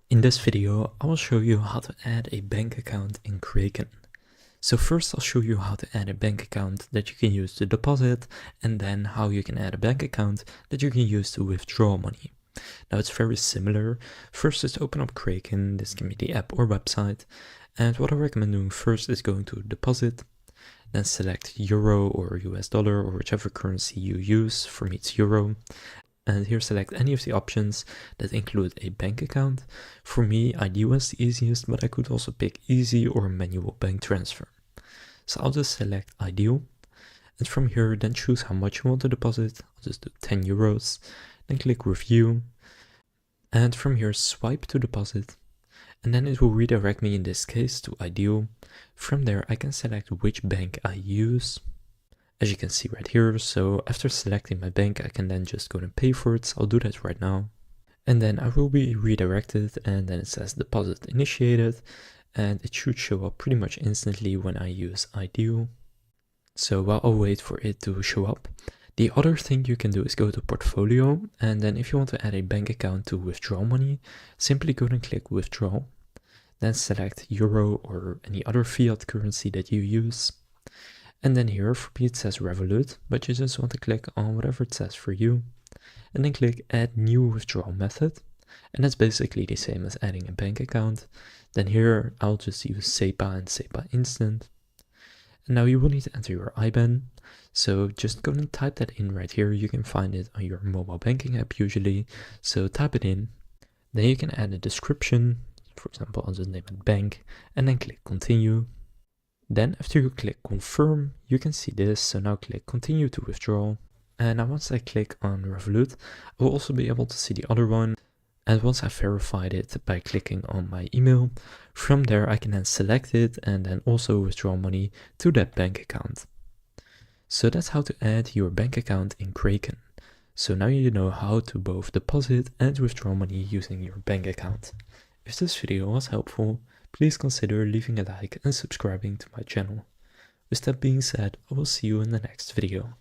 In this video, I will show you how to add a bank account in Kraken. So first I'll show you how to add a bank account that you can use to deposit, and then how you can add a bank account that you can use to withdraw money. Now it's very similar. First is to open up Kraken, this can be the app or website, and what I recommend doing first is going to deposit, then select Euro or US dollar or whichever currency you use. For me it's Euro. And here select any of the options that include a bank account. For me, ID was the easiest, but I could also pick easy or manual bank transfer. So I'll just select ideal. And from here, then choose how much you want to deposit. I'll just do 10 euros. Then click review. And from here, swipe to deposit. And then it will redirect me in this case to ideal. From there, I can select which bank I use. As you can see right here, so after selecting my bank, I can then just go and pay for it. So I'll do that right now. And then I will be redirected, and then it says deposit initiated, and it should show up pretty much instantly when I use Ideal. So while I'll wait for it to show up, the other thing you can do is go to portfolio, and then if you want to add a bank account to withdraw money, simply go and click withdraw. Then select Euro or any other fiat currency that you use. And then here for me it says Revolut, but you just want to click on whatever it says for you. And then click add new withdrawal method. And that's basically the same as adding a bank account. Then here I'll just use SEPA and SEPA Instant. And now you will need to enter your IBAN. So just go and type that in right here. You can find it on your mobile banking app usually. So type it in. Then you can add a description. For example, I'll just name it bank and then click continue. Then after you click confirm, you can see this. So now click continue to withdraw. And now once I click on Revolut, I will also be able to see the other one. And once I've verified it by clicking on my email, from there I can then select it and then also withdraw money to that bank account. So that's how to add your bank account in Kraken. So now you know how to both deposit and withdraw money using your bank account. If this video was helpful, please consider leaving a like and subscribing to my channel. With that being said, I will see you in the next video.